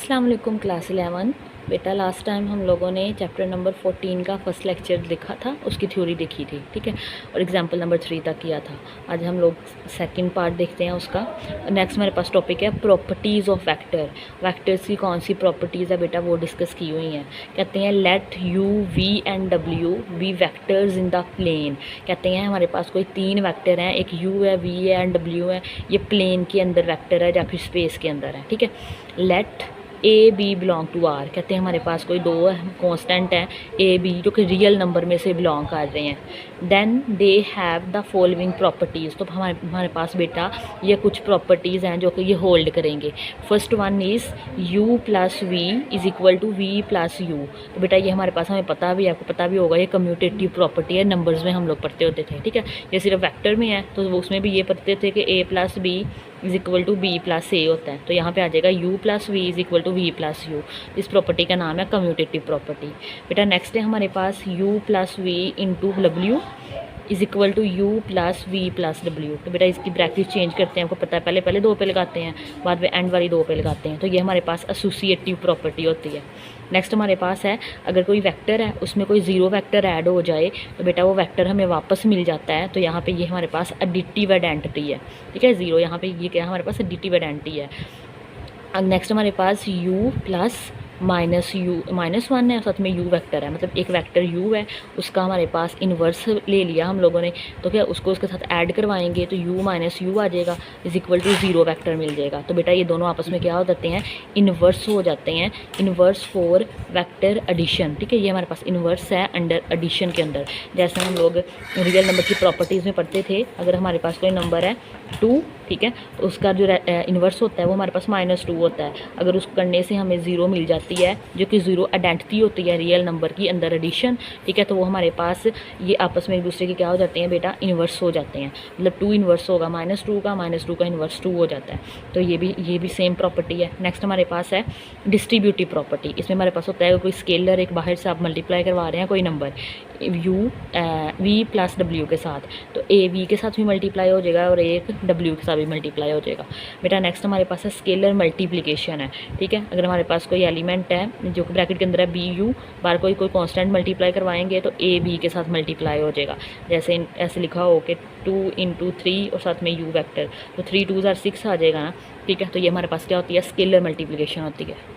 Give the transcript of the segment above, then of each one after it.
अस्सलाम वालेकुम क्लास 11। बेटा लास्ट टाइम हम लोगों ने चैप्टर नंबर 14 का फर्स्ट लेक्चर लिखा था, उसकी थ्योरी देखी थी, ठीक है, और एग्जांपल नंबर 3 तक किया था। आज हम लोग सेकंड पार्ट देखते हैं उसका। नेक्स्ट मेरे पास टॉपिक है प्रॉपर्टीज़ ऑफ वेक्टर। वेक्टर्स की कौन सी प्रॉपर्टीज़ है बेटा वो डिस्कस की हुई हैं। कहते हैं लेट यू वी एंड डब्ल्यू be vectors in the plane. कहते हैं हमारे पास कोई 3 वेक्टर हैं, एक यू है, वी है एंड डब्ल्यू है। ये प्लेन के अंदर वेक्टर है या फिर स्पेस के अंदर है, ठीक है। Let a b belong to R. कहते हैं हमारे पास कोई 2 कांस्टेंट हैं ए बी जो कि रियल नंबर में से बिलोंग कर रहे हैं। Then they have the following properties. तो हमारे पास बेटा ये कुछ प्रॉपर्टीज़ हैं जो कि ये होल्ड करेंगे। First one is u plus we is equal to we plus u. तो बेटा ये हमारे पास हमें पता भी है, आपको पता भी होगा, ये कम्यूटेटिव प्रॉपर्टी है, नंबर्स में हम लोग पढ़ते होते थे, ठीक है। ये सिर्फ वेक्टर में है तो उसमें भी ये पढ़ते थे कि a plus B is equal to B plus A होता है। तो यहाँ पे आ जाएगा u plus we is equal to we plus U. इस प्रॉपर्टी का नाम है कम्यूटेटिव प्रॉपर्टी। बेटा नेक्स्ट है हमारे पास u plus V into W is equal to U plus we plus W. तो बेटा इसकी ब्रैकेट चेंज करते हैं, आपको पता है, पहले 2 पे लगाते हैं, बाद में एंड वाली 2 पे लगाते हैं। तो ये हमारे पास एसोसिएटिव प्रॉपर्टी होती है। नेक्स्ट हमारे पास है अगर कोई वेक्टर है उसमें कोई ज़ीरो वेक्टर ऐड हो जाए तो बेटा वो वेक्टर हमें वापस मिल जाता है। तो यहाँ पे ये हमारे पास एडिटिव आइडेंटिटी है, ठीक है। ज़ीरो यहाँ पे ये क्या हमारे पास एडिटिव आइडेंटिटी है। नेक्स्ट हमारे पास u प्लस माइनस 1 है, साथ में u वेक्टर है, मतलब एक वेक्टर u है, उसका हमारे पास इन्वर्स ले लिया हम लोगों ने। तो क्या उसको उसके साथ ऐड करवाएंगे तो u माइनस यू आ जाएगा इज़ इक्वल टू 0 वेक्टर मिल जाएगा। तो बेटा ये दोनों आपस में क्या हो जाते हैं, इन्वर्स हो जाते हैं। इन्वर्स फॉर वेक्टर एडिशन, ठीक है। ये हमारे पास इन्वर्स है अंडर एडिशन के अंदर। जैसे हम लोग रियल नंबर की प्रॉपर्टीज़ में पढ़ते थे, अगर हमारे पास कोई नंबर है 2, ठीक है, तो उसका जो इन्वर्स होता है वो हमारे पास -2 होता है। अगर उसको करने से हमें 0 मिल जाती है जो कि 0 आइडेंटिटी होती है रियल नंबर की अंदर एडिशन, ठीक है, तो वो हमारे पास ये आपस में एक दूसरे के क्या हो जाते हैं बेटा, इन्वर्स हो जाते हैं। मतलब 2 इन्वर्स होगा -2 का इन्वर्स 2 हो जाता है। तो ये भी सेम प्रॉपर्टी है। नेक्स्ट हमारे पास है डिस्ट्रीब्यूटिव प्रॉपर्टी। इसमें हमारे पास होता है कोई स्केलर एक बाहर से आप मल्टीप्लाई करवा रहे हैं कोई नंबर u वी प्लस डब्ल्यू के साथ, तो a v के साथ भी मल्टीप्लाई हो जाएगा और एक w के साथ भी मल्टीप्लाई हो जाएगा। बेटा नेक्स्ट हमारे पास है स्केलर मल्टीप्लिकेशन है, ठीक है। अगर हमारे पास कोई एलिमेंट है जो ब्रैकेट के अंदर है बी यू, बार कोई कांस्टेंट मल्टीप्लाई करवाएंगे तो a b के साथ मल्टीप्लाई हो जाएगा। जैसे ऐसे लिखा हो कि 2 इंटू 3 और साथ में u वेक्टर, तो 3 2 6 आ जाएगा ना, ठीक है। तो ये हमारे पास क्या होती है, स्केलर मल्टीप्लिकेशन होती है।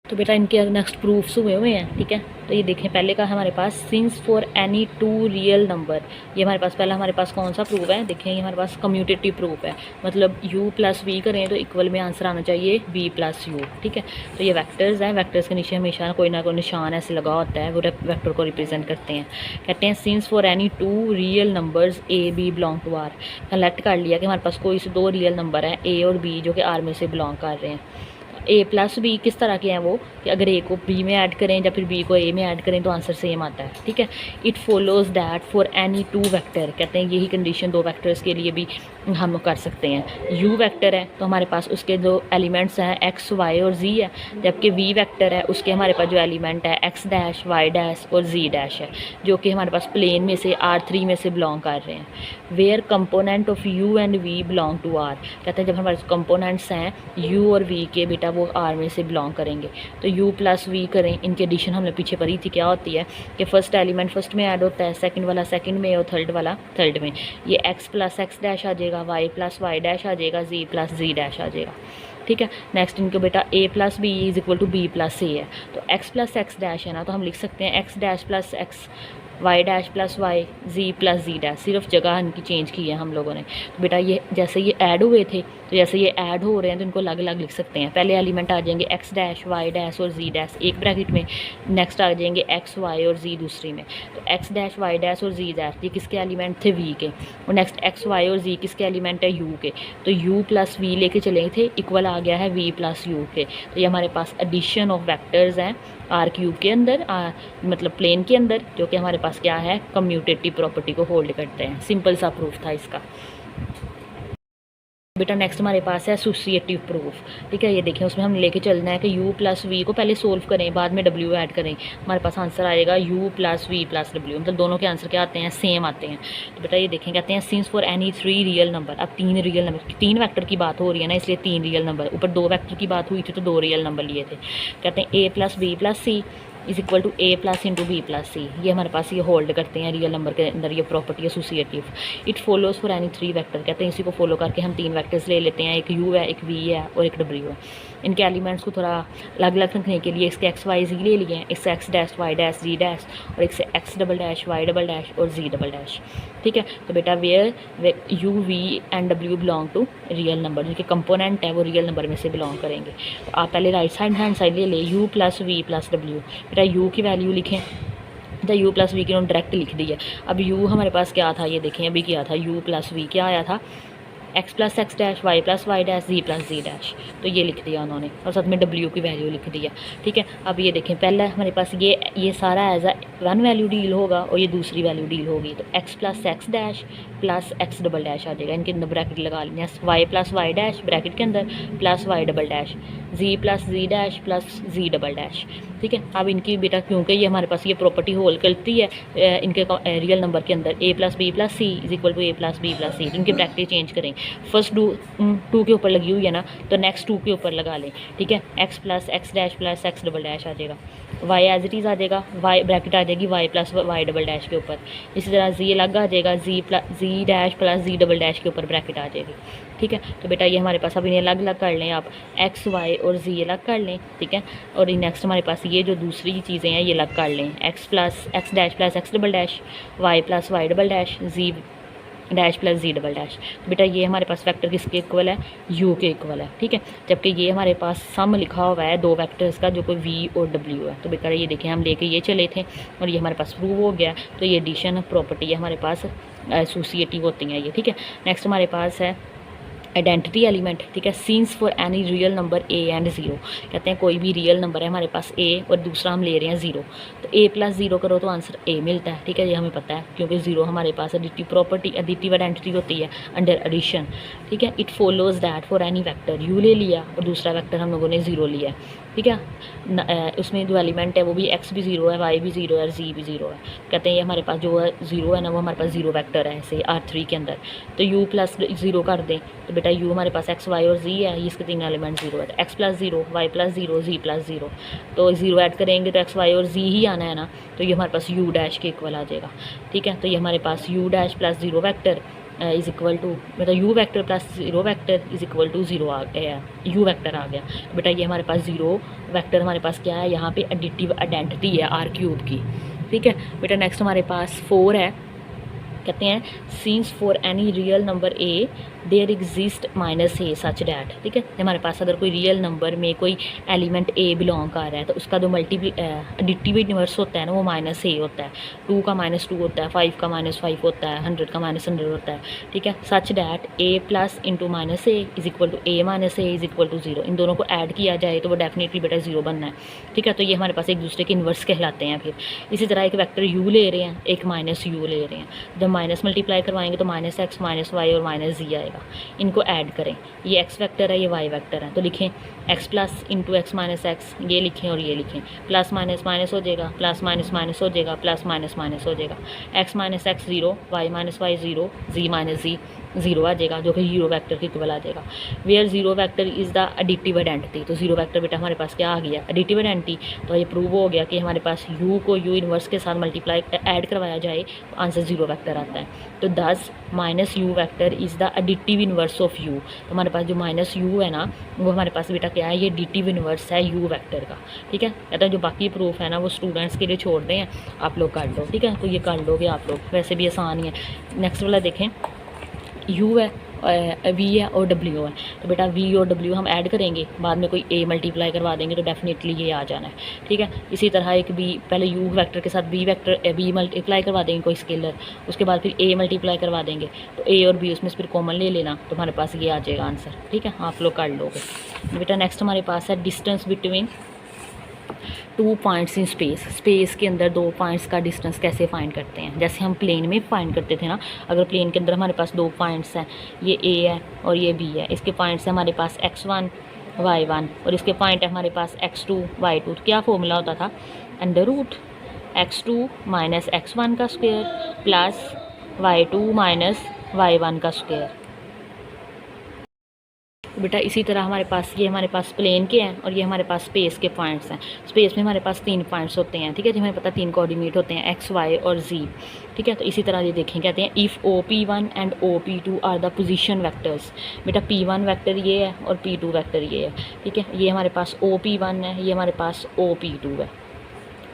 तो बेटा इनके नेक्स्ट प्रूफ्स हुए हैं, ठीक है। तो ये देखें, पहले का हमारे पास since for any 2 real number. ये हमारे पास पहला हमारे पास कौन सा प्रूफ है, देखें ये हमारे पास कम्यूटेटिव प्रूफ है। मतलब u प्लस वी करें तो इक्वल में आंसर आना चाहिए v प्लस यू, ठीक है। तो ये वेक्टर्स हैं, वेक्टर्स के नीचे हमेशा कोई ना कोई निशान ऐसे लगा होता है, वो वेक्टर को रिप्रेजेंट करते हैं। कहते हैं since for any 2 real numbers a b belong to r। Collect कर लिया कि हमारे पास कोई से 2 रियल नंबर हैं a और b जो कि r में से बिलोंग कर रहे हैं। a प्लस बी किस तरह के हैं वो, कि अगर a को b में ऐड करें या फिर b को a में ऐड करें तो आंसर सेम आता है, ठीक है। It follows that for any 2 vector. कहते हैं यही कंडीशन 2 वेक्टर्स के लिए भी हम कर सकते हैं। u वेक्टर है तो हमारे पास उसके जो एलिमेंट्स हैं x y और z है, जबकि v वेक्टर है उसके हमारे पास जो एलिमेंट है x डैश y डैश और z डैश है, जो कि हमारे पास प्लेन में से R3 में से बिलोंग कर रहे हैं। Where component of u and v belong to r। कहते हैं जब हमारे कंपोनेंट्स हैं u और v के बेटा वो r में से बिलोंग करेंगे। तो u प्लस v करें, इनकी एडिशन हमने पीछे पढ़ी थी, क्या होती है कि फर्स्ट एलिमेंट फर्स्ट में ऐड होता है, सेकंड वाला सेकंड में और थर्ड वाला थर्ड में। ये x प्लस x डैश आ जाएगा, y प्लस y डैश आ जाएगा, z प्लस z डैश आ जाएगा, ठीक है। नेक्स्ट इनको बेटा a plus b is equal to b plus a है। तो x प्लस x डैश है ना, तो हम लिख सकते हैं x dash plus x, y dash plus y, z plus z dash. सिर्फ जगह इनकी चेंज की है हम लोगों ने। तो बेटा ये जैसे ये ऐड हुए थे तो जैसे ये ऐड हो रहे हैं तो इनको अलग अलग लिख सकते हैं। पहले एलिमेंट आ जाएंगे x डैश y डैश और z डैश एक ब्रैकेट में, नेक्स्ट आ जाएंगे x y और z दूसरी में। तो x डैश y डैश और z डैश ये किसके एलिमेंट थे, v के, और नेक्स्ट x y और z किसके एलिमेंट है, u के। तो u प्लस v लेके चले थे, इक्वल आ गया है v प्लस यू के। तो ये हमारे पास एडिशन ऑफ वेक्टर्स हैं R³ के अंदर, मतलब प्लेन के अंदर, जो कि हमारे पास क्या है, कम्यूटेटिव प्रॉपर्टी को होल्ड करते हैं। सिंपल सा प्रूफ था इसका। बेटा नेक्स्ट हमारे पास है एसोसिएटिव प्रूफ। ठीक है, ये देखें, उसमें हम लेके चलना है कि u प्लस वी को पहले सोल्व करें, बाद में w ऐड करें। हमारे पास आंसर आएगा u plus we plus w, मतलब दोनों के आंसर क्या आते हैं, सेम आते हैं। तो बेटा ये देखें, कहते हैं since for any 3 real number. अब 3 रियल नंबर, 3 वैक्टर की बात हो रही है ना, इसलिए 3 रियल नंबर। ऊपर 2 वैक्टर की बात हुई थी तो 2 रियल नंबर लिए थे। कहते हैं a plus B plus C is equal to A plus into B plus C. ये हमारे पास ये होल्ड करते हैं रियल नंबर के अंदर, ये property associative. It follows for any 3 vector, कहते हैं इसी को फॉलो करके हम 3 वैक्टर्स ले लेते हैं, एक u है, एक v है और एक w है। इनके एलिमेंट्स को थोड़ा अलग अलग रखने के लिए इसके एक्स वाई जी ले लिए हैं, इससे एक्स डैश वाई डैश जी डैश और एक से x double dash y double dash और जी डबल डैश। ठीक है, तो बेटा वेयर यू वी एंड डब्ल्यू बिलोंग टू रियल नंबर, जिनके कंपोनेंट है वो रियल नंबर में से बिलोंग करेंगे। तो आप पहले राइट साइड हैंड साइड ले यू प्लस वी प्लस डब्ल्यू। बेटा यू की वैल्यू लिखें, तो यू प्लस वी की उन्होंने डायरेक्ट लिख दी है। अब यू हमारे पास क्या था, ये देखें अभी क्या था, यू प्लस वी क्या आया था, X plus X dash Y plus Y dash Z plus Z dash. तो ये लिख दिया उन्होंने और साथ में डब्ल्यू की वैल्यू लिख दिया। ठीक है, अब ये देखें, पहला हमारे पास ये सारा एज अ 1 वैल्यू डील होगा और ये दूसरी वैल्यू डील होगी। तो X plus X dash plus X double dash आ जाएगा, इनके अंदर ब्रैकेट लगा लेंगे, Y plus Y dash bracket के अंदर plus Y double dash, Z plus Z dash plus Z double dash. ठीक है, अब इनकी बेटा क्योंकि ये हमारे पास ये प्रॉपर्टी होल्ड करती है इनके रियल नंबर के अंदर, a plus B plus C is equal to A plus B plus C. इनकी ब्रैकेट चेंज करें, फर्स्ट 2 के ऊपर लगी हुई है ना, तो नेक्स्ट 2 के ऊपर लगा लें। ठीक है, X plus X dash plus X double dash आ जाएगा, वाई एज इट इज़ आ जाएगा, वाई ब्रैकेट आ जाएगी Y plus Y double dash के ऊपर। इसी तरह जी अलग आ जाएगा, Z dash plus Z double dash के ऊपर ब्रैकेट आ जाएगी। ठीक है, तो बेटा ये हमारे पास अब इन्हें अलग अलग कर लें आप, एक्स वाई और जी अलग कर लें। ठीक है, और नेक्स्ट हमारे पास ये जो दूसरी चीज़ें हैं ये अलग कर लें, X plus X dash plus X double dash, Y plus Y double dash, जी dash plus Z double dash. तो बेटा ये हमारे पास वेक्टर किसके इक्वल है, यू के इक्वल है। ठीक है, जबकि ये हमारे पास सम लिखा हुआ है 2 वेक्टर्स का जो कोई वी और डब्ल्यू है। तो बेटा ये देखें, हम लेके ये चले थे और ये हमारे पास प्रूव हो गया। तो ये एडिशन प्रॉपर्टी है हमारे पास, एसोसिएटिव होती हैं ये। ठीक है, नेक्स्ट हमारे पास है आइडेंटिटी एलिमेंट। ठीक है, scenes for any real number A and zero, कहते हैं कोई भी रियल नंबर है हमारे पास ए और दूसरा हम ले रहे हैं ज़ीरो, तो ए प्लस ज़ीरो करो तो आंसर ए मिलता है। ठीक है, ये हमें पता है क्योंकि ज़ीरो हमारे पास एडिटिव प्रॉपर्टी, एडिटिव आइडेंटिटी होती है अंडर एडिशन। ठीक है, it follows that for any vector, you ले लिया और दूसरा वेक्टर हम लोगों ने ज़ीरो लिया है। ठीक है, उसमें जो एलिमेंट है वो भी एक्स भी ज़ीरो है, वाई भी ज़ीरो है और जी भी ज़ीरो है। कहते हैं ये हमारे पास जो है ज़ीरो है ना, वो हमारे पास ज़ीरो वेक्टर है ऐसे R3 के अंदर। तो यू प्लस ज़ीरो कर दें, तो बेटा यू हमारे पास एक्स वाई और जी है, इसके 3 एलिमेंट ज़ीरो है, तो X plus zero, Y plus zero, Z plus zero. तो ज़ीरो ऐड करेंगे तो एक्स वाई और जी ही आना है ना, तो ये हमारे पास यू डैश के इक्वल आ जाएगा। ठीक है, तो ये हमारे पास U dash plus zero vector is equal to, मतलब U vector plus zero vector is equal to zero आ गया, यू वैक्टर आ गया। बेटा ये हमारे पास ज़ीरो वैक्टर हमारे पास क्या है, यहाँ पे एडिटिव आइडेंटिटी है R³ की। ठीक है, बेटा नेक्स्ट हमारे पास 4 है, कहते हैं since for any real number a there exist minus a such that. ठीक है, हमारे पास अगर कोई रियल नंबर में कोई एलिमेंट ए बिलोंग कर रहा है तो उसका जो एडिटिव इनवर्स होता है ना वो माइनस ए होता है, 2 का -2 होता है, 5 का -5 होता है, 100 का -100 होता है। ठीक है, such that A plus into minus A is equal to A minus A is equal to zero. इन दोनों को ऐड किया जाए तो वो डेफिनेटली बेटा ज़ीरो बनना है। ठीक है, तो ये हमारे पास एक दूसरे के इन्वर्स कहलाते हैं। फिर इसी तरह एक वेक्टर यू ले रहे हैं, एक माइनस यू ले रहे हैं, जब माइनस मल्टीप्लाई करवाएंगे तो माइनस एक्स माइनस वाई और माइनस जी आएगा। इनको ऐड करें, ये एक्स वेक्टर है, ये वाई वेक्टर है, तो लिखें x plus into x minus x, ये लिखें और ये लिखें, प्लस माइनस माइनस हो जाएगा, प्लस माइनस माइनस हो जाएगा, प्लस माइनस माइनस हो जाएगा, X minus X zero, Y minus Y zero, Z minus Z zero आ जाएगा, जो कि ज़ीरो वेक्टर के इक्वल आ जाएगा। Where zero vector is the additive identity, तो ज़ीरो वेक्टर बेटा हमारे पास क्या आ गया, एडिटिव आइडेंटिटी। तो ये प्रूव हो गया कि हमारे पास यू को यू इन्वर्स के साथ मल्टीप्लाई ऐड करवाया जाए तो आंसर ज़ीरो वेक्टर आता है। तो 10 minus you vector is the additive inverse of you. तो हमारे पास जो माइनस यू है ना वो हमारे पास बेटा क्या है, ये एडिटिव इन्वर्स है यू वेक्टर का। ठीक है, कहता है जो बाकी प्रूफ है ना वो स्टूडेंट्स के लिए छोड़ दें, आप लोग कर लो। ठीक है, तो ये कर लोगे आप लोग, वैसे भी आसान ही है। नेक्स्ट वाला देखें, यू है, वी है और डब्ल्यू है, तो बेटा वी और डब्ल्यू हम ऐड करेंगे, बाद में कोई ए मल्टीप्लाई करवा देंगे तो डेफिनेटली ये आ जाना है। ठीक है, इसी तरह एक बी, पहले यू वेक्टर के साथ बी वेक्टर बी मल्टीप्लाई करवा देंगे कोई स्केलर, उसके बाद फिर ए मल्टीप्लाई करवा देंगे, तो ए और बी उसमें से फिर कॉमन ले लेना, तो हमारे पास ये आ जाएगा आंसर। ठीक है, आप लोग कर लोगे। बेटा नेक्स्ट हमारे पास है distance between two points in space, space के अंदर दो पॉइंट्स का डिस्टेंस कैसे फाइंड करते हैं, जैसे हम प्लेन में फाइंड करते थे ना। अगर प्लेन के अंदर हमारे पास दो पॉइंट्स हैं, ये ए है और ये बी है, इसके पॉइंट्स हैं हमारे पास x1 y1 और इसके पॉइंट है हमारे पास x2 y2, तो क्या फॉर्मूला होता था, under root x2 minus x1 का square plus y2 minus y1 का स्क्वायर। बेटा इसी तरह हमारे पास ये हमारे पास प्लेन के हैं और ये हमारे पास स्पेस के पॉइंट्स हैं। स्पेस में हमारे पास 3 पॉइंट्स होते हैं, ठीक है, जो हमें पता 3 कोऑर्डिनेट होते हैं x, y और z, ठीक है। तो इसी तरह ये देखें, कहते हैं if OP1 and OP2 are the position vectors. बेटा P1 वेक्टर ये है और P2 वेक्टर ये है, ठीक है। ये हमारे पास OP1 है, ये हमारे पास OP2 है।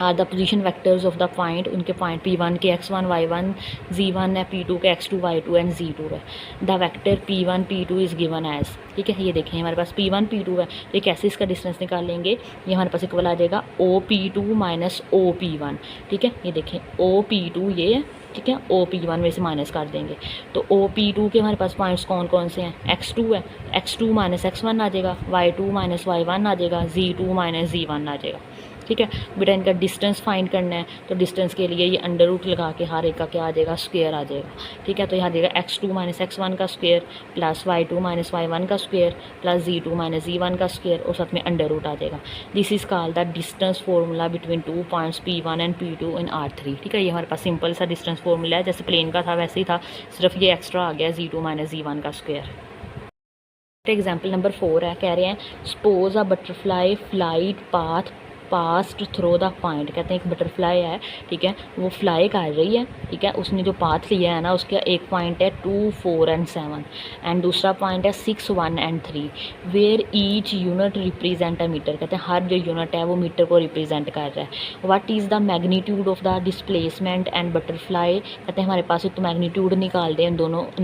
Are the position vectors of the point, उनके पॉइंट P1 के x1 y1 z1 है, P2 के x2 y2 एंड z2 है। The vector P1 P2 is given as, ठीक है। ये देखें हमारे पास P1 P2 है, ये कैसे इसका डिस्टेंस निकाल लेंगे, ये हमारे पास इक्वल आ जाएगा OP2 माइनस OP1, ठीक है। ये देखें OP2 ये है, ठीक है, OP1 में से माइनस कर देंगे तो OP2 के हमारे पास पॉइंट्स कौन कौन से हैं, x2 है, x2 माइनस x1 आ जाएगा, y2 माइनस y1 आ जाएगा, z2 माइनस z1 आ जाएगा, ठीक है। बेटा इनका डिस्टेंस फाइंड करना है, तो डिस्टेंस के लिए ये अंडर रूट लगा के हर एक का क्या आ जाएगा, स्क्वायर आ जाएगा, ठीक है। तो यहाँ देगा x2 माइनस x1 का square plus y2 minus y1 का square plus z2 minus z1 का स्क्वायर और साथ में अंडर रूट आ जाएगा। This is called the distance formula between two points P1 and P2 in R3, ठीक है। ये हमारे पास सिंपल सा डिस्टेंस फार्मूला है, जैसे प्लेन का था वैसे ही था, सिर्फ ये एक्स्ट्रा आ गया z2 माइनस z1 का स्क्वायर। एग्जाम्पल नंबर 4 है, कह रहे हैं suppose a butterfly flight path passed through the point. कहते हैं एक बटरफ्लाई है, ठीक है, वो फ्लाई कर रही है, ठीक है, उसने जो पाथ लिया है ना, उसका एक पॉइंट है 2, 4 एंड 7 एंड दूसरा पॉइंट है 6, 1 and 3 where each unit represent a metre. कहते हैं हर जो यूनिट है वो मीटर को रिप्रेजेंट कर रहा है। What is the magnitude of the displacement and butterfly. कहते हैं हमारे पास एक तो मैग्नीट्यूड निकाल दें इन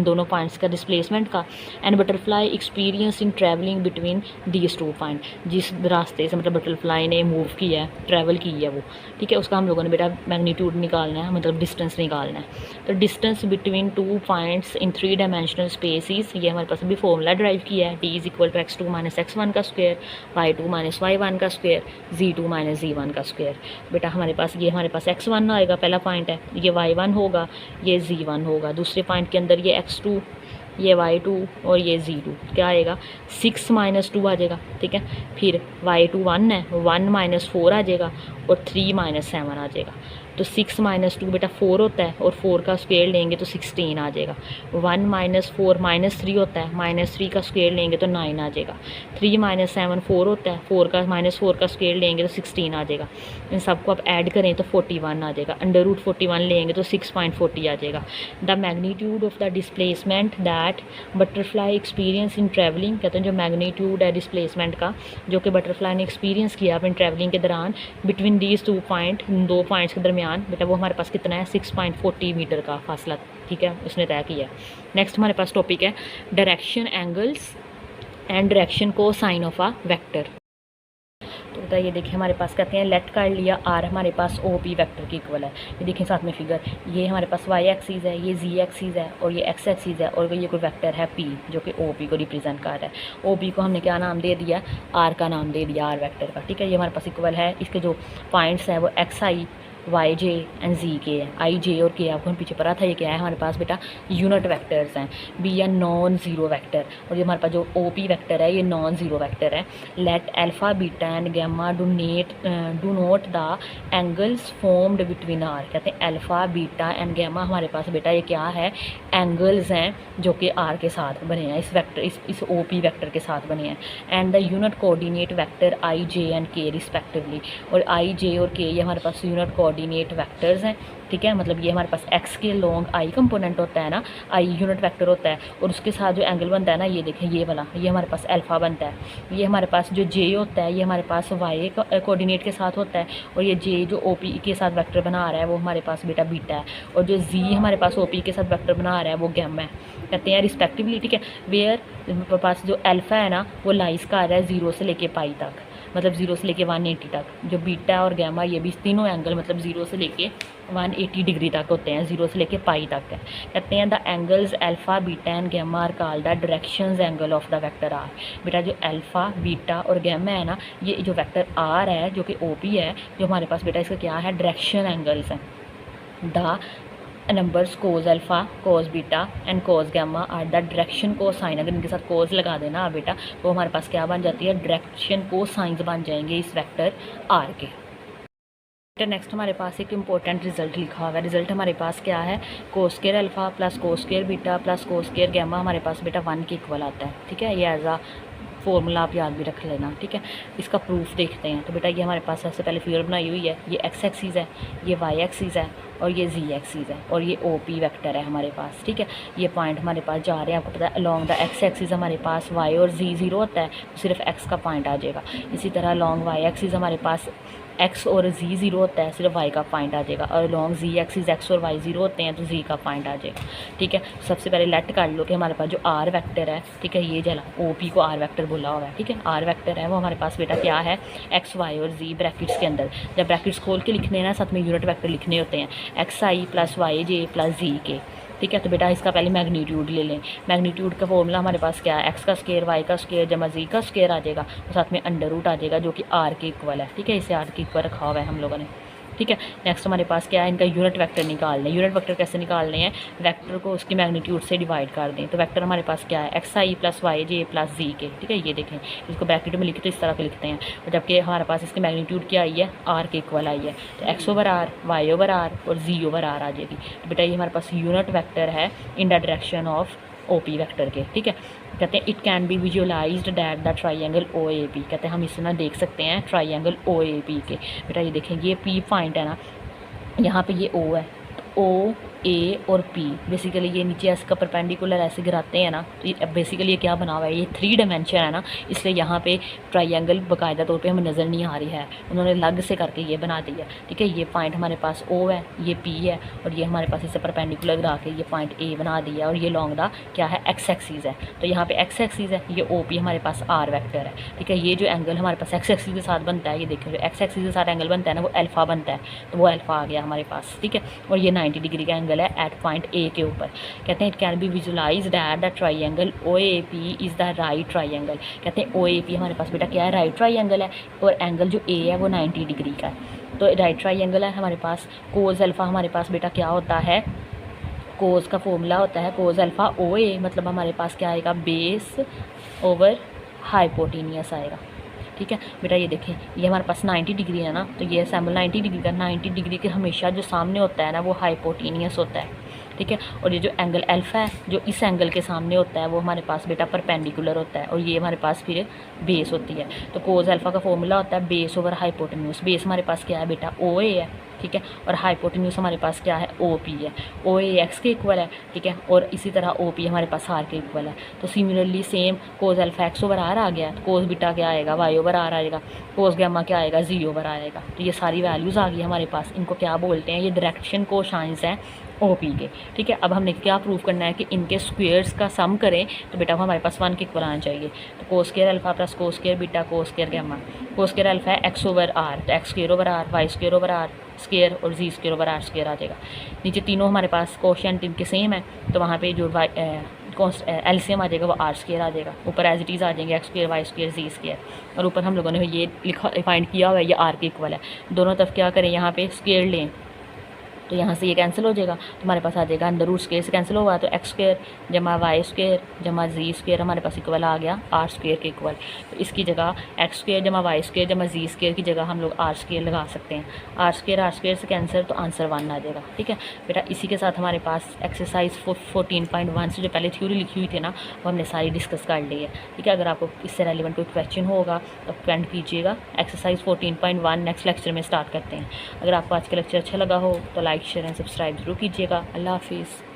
दोनों पॉइंट्स का डिस्प्लेसमेंट का, and butterfly experience in travelling between these 2 point, जिस रास्ते से मतलब बटरफ्लाई ने मूव किया है, ट्रैवल की है वो, ठीक है, उसका हम लोगों ने बेटा मैग्नीट्यूड निकालना है, मतलब डिस्टेंस निकालना है। तो distance between 2 points in 3 dimensional spaces, ये हमारे पास अभी फॉर्मूला ड्राइव किया है, d is equal to x2 minus x1 का स्क्वायर, y2 माइनस y1 का स्क्वायर, z2 माइनस z1 का स्क्वायर। बेटा हमारे पास ये हमारे पास x1 आएगा, पहला पॉइंट है, ये y1 होगा, ये z1 होगा, दूसरे पॉइंट के अंदर ये x2, ये y2 और ये z2, क्या आएगा 6 माइनस 2 आ जाएगा, ठीक है। फिर y2 1 है, 1 माइनस 4 आ जाएगा और 3 माइनस 7 आ जाएगा। तो 6 माइनस 2 बेटा 4 होता है और 4 का स्क्वायर लेंगे तो 16 आ जाएगा। 1 माइनस 4 माइनस 3 होता है, माइनस 3 का स्क्वायर लेंगे तो 9 आ जाएगा। 3 माइनस 7 4 होता है, 4 का माइनस 4 का स्क्वायर लेंगे तो 16 आ जाएगा। इन सबको आप ऐड करें तो 41 आ जाएगा। अंडर रूट 41 लेंगे तो 6.40 आ जाएगा। The magnitude of the displacement that butterfly experience in travelling. कहते हैं जो मैग्नीट्यूड है डिस्प्लेसमेंट का जो कि बटरफ्लाई ने एक्सपीरियंस किया अपनी ट्रैवलिंग के दौरान बिटवीन दीज 2 पॉइंट, दो पॉइंट्स के दरमियान, बेटा वो हमारे पास कितना है 6.40 मीटर का फासला, ठीक है, उसने तय किया। नेक्स्ट हमारे पास टॉपिक है डायरेक्शन एंगल्स एंड डायरेक्शन को साइन ऑफ अ वेक्टर। तो बता ये देखिए हमारे पास कहते हैं लेट कर लिया आर हमारे पास ओ पी वेक्टर की इक्वल है। ये देखिए साथ में फिगर, ये हमारे पास वाई एक्सीज है, ये जी एक्सीज है और ये एक्स एक्सीज है और ये कोई वेक्टर है पी जो कि ओ पी को रिप्रेजेंट कर रहा है। ओ पी को हमने क्या नाम दे दिया, आर का नाम दे दिया, आर वेक्टर का, ठीक है। ये हमारे पास इक्वल है, इसके जो पॉइंट्स हैं वो X I Y J and Z K है। आई जे और के आपको हम पीछे पढ़ा था, ये क्या है हमारे पास बेटा यूनिट वेक्टर्स हैं। बी या नॉन ज़ीरो वेक्टर, और ये हमारे पास जो ओ पी वेक्टर है ये नॉन ज़ीरो वेक्टर है। Let alpha beta and gamma denote the angles formed between r. कहते हैं अल्फ़ा बीटा एंड गैमा हमारे पास बेटा ये क्या है, एंगल्स हैं जो कि आर के साथ बने हैं, इस वेक्टर इस ओ पी वेक्टर के साथ बने हैं। And the unit coordinate vector I J and के रिस्पेक्टिवली, और आई जे और के ये हमारे पास यूनिट कोऑर्डिनेट वेक्टर्स हैं, ठीक है। मतलब ये हमारे पास x के लॉन्ग आई कंपोनेंट होता है ना, आई यूनिट वेक्टर होता है, और उसके साथ जो एंगल बनता है ना, ये देखें ये वाला, ये हमारे पास अल्फ़ा बनता है। ये हमारे पास जो j होता है ये हमारे पास y कोऑर्डिनेट के साथ होता है, और ये j जो ओ पी के साथ वेक्टर बना रहा है वो हमारे पास बेटा बीटा है, और जो z हमारे पास ओ पी के साथ वेक्टर बना रहा है वो गैमा है, कहते हैं रिस्पेक्टिवली, ठीक है। वेयर हमारे पास जो अल्फ़ा है ना वो लाइज का आ रहा है 0 से लेके पाई तक, मतलब 0 से लेके 180 तक। जो बीटा और गैमा ये भी तीनों एंगल मतलब 0 से लेके 180 डिग्री तक होते हैं, 0 से लेके पाई तक है। कहते हैं the angles alpha beta and gamma are called the directions angle of the vector r. बेटा जो अल्फ़ा बीटा और गैमा है ना, ये जो वेक्टर आर है जो कि OP है, जो हमारे पास बेटा इसका क्या है, डायरेक्शन एंगल्स हैं। The numbers cos alpha cos beta and cos gamma are the direction cosine. अगर इनके साथ कोज लगा देना बेटा तो हमारे पास क्या बन जाती है, डायरेक्शन को साइंस बन जाएंगे इस वेक्टर आर के। नेक्स्ट हमारे पास एक इंपॉर्टेंट रिजल्ट लिखा हुआ है। रिजल्ट हमारे पास क्या है, cos square alpha plus cos square beta plus cos square gamma हमारे पास बेटा 1 के इक्वल आता है। ठीक है, ये एज आ फॉर्मूला आप याद भी रख लेना। ठीक है, इसका प्रूफ देखते हैं। तो बेटा ये हमारे पास सबसे पहले फिगर बनाई हुई है, ये x एक्सिस है, ये y एक्सिस है और ये z एक्सिस है और ये OP वेक्टर है हमारे पास। ठीक है, ये पॉइंट हमारे पास जा रहे हैं, आपको पता है अलॉन्ग द x एक्सिस हमारे पास y और z 0 होता है तो सिर्फ x का पॉइंट आ जाएगा। इसी तरह अलॉन्ग y एक्सिस हमारे पास x और z 0 होता है, सिर्फ y का पॉइंट आ जाएगा। और लॉन्ग z एक्सिस x और y 0 होते हैं तो z का पॉइंट आ जाएगा। ठीक है, सबसे पहले लेट कर लो कि हमारे पास जो r वेक्टर है, ठीक है, ये जला OP को r वेक्टर बोला हुआ है। ठीक है, r वेक्टर है वो हमारे पास बेटा क्या है, x y और z ब्रैकेट्स के अंदर। जब ब्रैकेट्स खोल के लिखने हैं ना, साथ में यूनिट वेक्टर लिखने होते हैं, xi plus yj plus z के। ठीक है, तो बेटा इसका पहले मैग्नीट्यूड ले लें। मैग्नीट्यूड का फॉर्मूला हमारे पास क्या है, x का स्क्वायर y का स्क्वायर जमा z का स्क्वायर आ जाएगा और साथ में अंडर रूट आ जाएगा जो कि r के इक्वल है। ठीक है, इसे r के इक्वल रखा हुआ है हम लोगों ने। ठीक है, नेक्स्ट हमारे पास क्या है, इनका यूनिट वेक्टर निकालने। यूनिट वेक्टर कैसे निकालने हैं, वेक्टर को उसकी मैग्नीट्यूड से डिवाइड कर दें। तो वेक्टर हमारे पास क्या है, xi plus yj plus z के। ठीक है, ये देखें, इसको ब्रैकेट में लिखे तो इस तरह के लिखते हैं, और जबकि हमारे पास इसकी मैग्नीट्यूड क्या आई है, r के इक्वल आई है। तो x over r, y over r और z ओवर r आ जाएगी। तो बेटा ये हमारे पास यूनिट वेक्टर है in the direction of OP vector के। ठीक है, कहते हैं it can be visualised that the triangle OAP। कहते हैं हम इसे ना देख सकते हैं ट्राइंगल OAP के। बेटा ये देखें, ये P पॉइंट है ना, यहाँ पे ये O है, तो O A और P बेसिकली ये नीचे ऐसे का परपेंडिकुलर ऐसे गिराते हैं ना, तो ये बेसिकली ये क्या बना हुआ है, ये 3 डायमेंशन है ना, इसलिए यहाँ पे ट्राइंगल बाकायदा तौर पे हमें नज़र नहीं आ रही है, उन्होंने अलग से करके ये बना दी है। ठीक है, ये पॉइंट हमारे पास O है, ये P है और ये हमारे पास इसे परपेंडिकुलर गिरा के ये पॉइंट A बना दिया है और ये लॉन्ग दा क्या है, x एक्सिस है। तो यहाँ पे x एक्सिस है, ये OP हमारे पास r वेक्टर है। ठीक है, ये जो एंगल हमारे पास x एक्सिस के साथ बनता है, ये देखो जो x एक्सिस के साथ एंगल बनता है ना वो अल्फ़ा बनता है, तो वो अल्फ़ा आ गया हमारे पास। ठीक है, और ये 90 डिग्री का एंगल है एट पॉइंट A के ऊपर। कहते हैं it can be visualised that the triangle OAP is the right triangle. कहते हैं OAP हमारे पास बेटा क्या है, राइट ट्राइंगल है और एंगल जो A है वो 90 डिग्री का है। तो राइट ट्राइंगल है हमारे पास। कोज अल्फ़ा हमारे पास बेटा क्या होता है, कोज का फॉर्मूला होता है कोज अल्फ़ा OA, मतलब हमारे पास क्या आएगा, बेस ओवर हाइपोटेनियस आएगा। ठीक है बेटा, ये देखें ये हमारे पास 90 डिग्री है ना, तो ये सैम्पल 90 डिग्री का, 90 डिग्री के हमेशा जो सामने होता है ना वो हाइपोटेनियस होता है। ठीक है, और ये जो एंगल अल्फ़ा है जो इस एंगल के सामने होता है वो हमारे पास बेटा परपेंडिकुलर होता है और ये हमारे पास फिर बेस होती है। तो कोज अल्फ़ा का फॉर्मूला होता है बेस ओवर हाइपोटेन्यूस। बेस हमारे पास क्या है बेटा, OA है। ठीक है, और हाइपोटेन्यूस हमारे पास क्या है, OP है। OA x के इक्वल है। ठीक है, और इसी तरह OP हमारे पास r के इक्वल है। तो सिमिलरली सेम कोज अल्फ़ा x ओवर r आ गया, तो कोज बीटा क्या आएगा, y ओवर r आएगा, कोज गैमा क्या आएगा, z ओवर आएगा। तो ये सारी वैल्यूज़ आ गई हमारे पास। इनको क्या बोलते हैं, ये डायरेक्शन कोसाइंस हैं OP के। ठीक है, अब हमने क्या प्रूव करना है कि इनके स्क्वेयर्स का सम करें तो बेटा हमारे पास 1 के इक्वल आना चाहिए। तो cos square alpha plus cos square beta cos square gamma. Cos square alpha है x ओवर r, तो x square over r, y square over r square और z square over r square आ जाएगा। नीचे तीनों हमारे पास कोशेंट इनके same है, तो वहाँ पे जो एलसीएम आ जाएगा वो r स्क्वायर आ जाएगा। ऊपर एज इट इज़ आ जाएंगे x square y square z square, और ऊपर हम लोगों ने ये लिखा फाइंड किया हुआ है ये r के इक्वल है। दोनों तरफ क्या करें, यहाँ पे स्क्वायर लें तो यहाँ से ये कैंसिल हो जाएगा, तो हमारे पास आ जाएगा अंडर रूट स्क्वायर से कैंसिल होगा, तो x स्क्वायर जमा y स्क्वायर जमा z स्क्वायर हमारे पास इक्वल आ गया r स्क्वायर के इक्वल। तो इसकी जगह x स्क्वायर जमा y स्क्वायर जमा z स्क्वायर की जगह हम लोग r स्क्वायर लगा सकते हैं। r स्क्वायर से कैंसिल, तो आंसर 1 आ जाएगा। ठीक है बेटा, इसी के साथ हमारे पास एक्सरसाइज 14.1 से जो पहले थ्योरी लिखी हुई थी ना वो हमने सारी डिस्कस कर ली है। ठीक है, अगर आपको इससे रेलिवेंट कोई क्वेश्चन होगा तो कमेंट कीजिएगा। एक्सरसाइज 14.1 नेक्स्ट लेक्चर में स्टार्ट करते हैं। अगर आपको आज का लेक्चर अच्छा लगा हो तो लाइक शेयर एंड सब्सक्राइब जरूर कीजिएगा। अल्लाह हाफिज़।